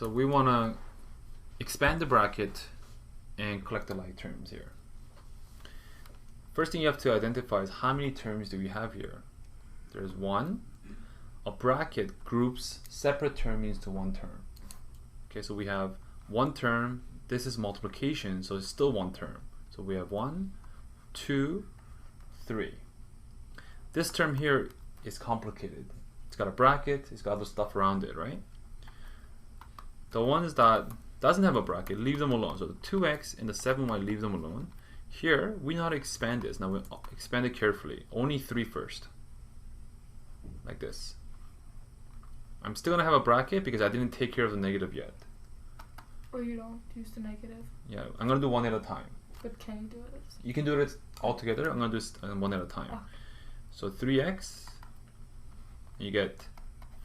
So we want to expand the bracket and collect the like terms here. First thing you have to identify is how many terms do we have here. There's one. A bracket groups separate terms into one term. Okay, so we have one term. This is multiplication, so it's still one term. So we have 1, 2, 3. This term here is complicated. It's got a bracket, it's got other stuff around it, right? The ones that doesn't have a bracket, leave them alone. So the 2x and the 7y, leave them alone. Here, we know how to expand this. Now we expand it carefully. Only 3 first. Like this. I'm still gonna have a bracket because I didn't take care of the negative yet. Or you don't use the negative. Yeah, I'm gonna do one at a time. But can you do it? You can do it all together. I'm gonna do this one at a time. Oh. So 3x, you get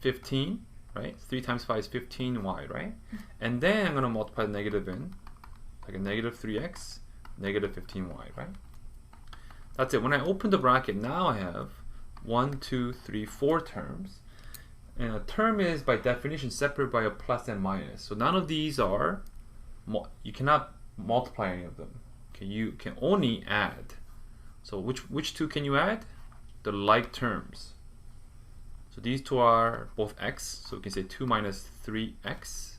15, right? 3 times 5 is 15y, right? And then I'm gonna multiply the negative in, like a negative 3x, negative 15y, right? That's it. When I open the bracket, now I have 1, 2, 3, 4 terms. And a term is by definition separated by a plus and minus. So none of these are, you cannot multiply any of them. Okay, you can only add. So which two can you add? The like terms. So these two are both x. So we can say 2 minus 3x.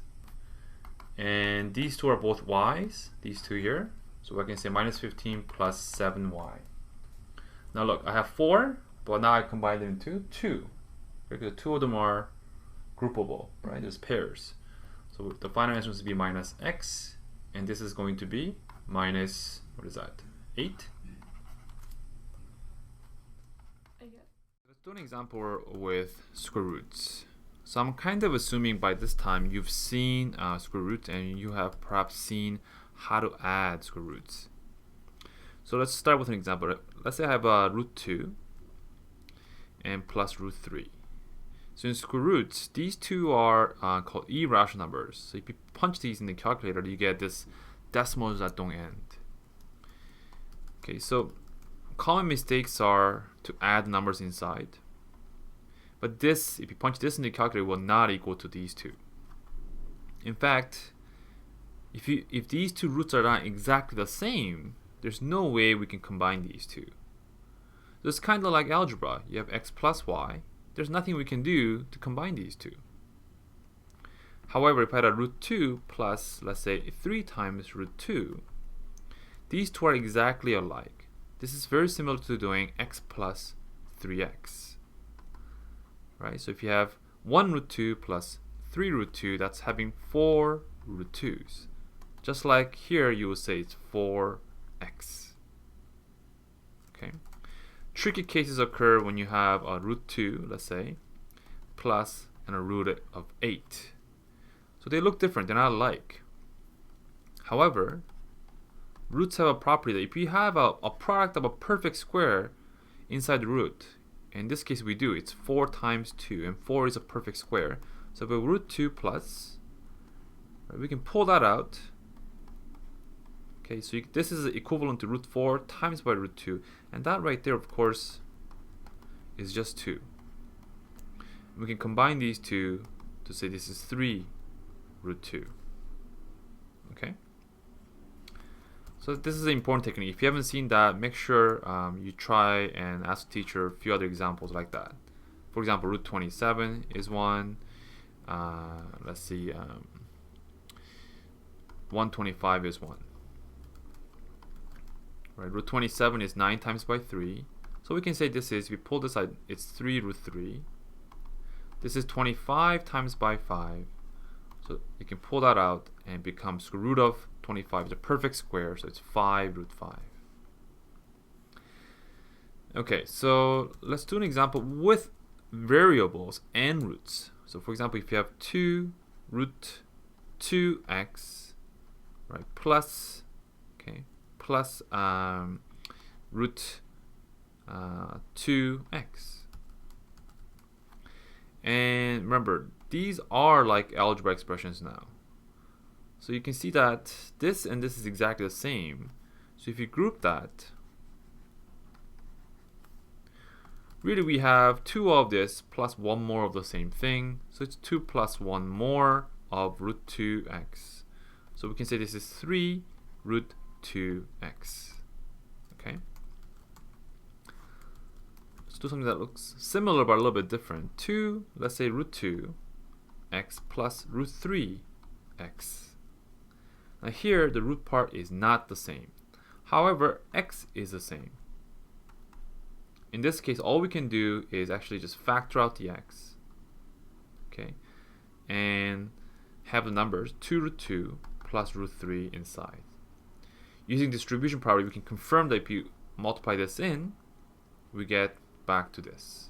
And these two are both y's, these two here. So I can say minus 15 plus 7y. Now look, I have 4, but now I combine them into 2. Because 2 of them are groupable, right? There's pairs. So the final answer is to be minus x, and this is going to be minus, what is that, 8? Let's do an example with square roots. So I'm kind of assuming by this time you've seen square roots and you have perhaps seen how to add square roots. So let's start with an example. Let's say I have root 2 and plus root 3. So in square roots, these two are called irrational numbers. So if you punch these in the calculator, you get this decimals that don't end. Okay, so common mistakes are to add numbers inside. But this, if you punch this in the calculator, will not equal to these two. In fact, if these two roots are not exactly the same, there's no way we can combine these two. So it's kind of like algebra. You have x plus y. There's nothing we can do to combine these two. However, if I had a root 2 plus, let's say, 3 times root 2, these two are exactly alike. This is very similar to doing x plus 3x. Right? So if you have 1 root 2 plus 3 root 2, that's having 4 root 2's. Just like here, you will say it's 4x. Okay? Tricky cases occur when you have a root 2, let's say, plus and a root of 8. So they look different, they're not alike. However, roots have a property that if you have a product of a perfect square inside the root, in this case we do, it's 4 times 2, and 4 is a perfect square. So if we have root 2 plus, right, we can pull that out. Okay, so this is equivalent to root 4 times by root 2. And that right there, of course, is just 2. We can combine these two to say this is 3 root 2. Okay? So this is an important technique. If you haven't seen that, make sure you try and ask the teacher a few other examples like that. For example, root 27 is one. Let's see, 125 is one. Right, root 27 is 9 times by 3. So we can say this is, if we pull this out, it's 3 root 3. This is 25 times by 5. So you can pull that out and it becomes square root of 25. It's a perfect square, so it's 5 root 5. Okay, so let's do an example with variables and roots. So for example, if you have 2 root 2x, right, plus, okay, plus root 2x. And remember, these are like algebra expressions now. So you can see that this and this is exactly the same. So if you group that, really we have 2 of this plus 1 more of the same thing. So it's 2 plus 1 more of root 2x. So we can say this is 3 root 2x. Okay. Let's do something that looks similar but a little bit different. 2, let's say root 2 x plus root 3 x. Now here the root part is not the same. However, x is the same. In this case, all we can do is actually just factor out the x, okay, and have the numbers 2 root 2 plus root 3 inside. Using distribution property, we can confirm that if you multiply this in, we get back to this.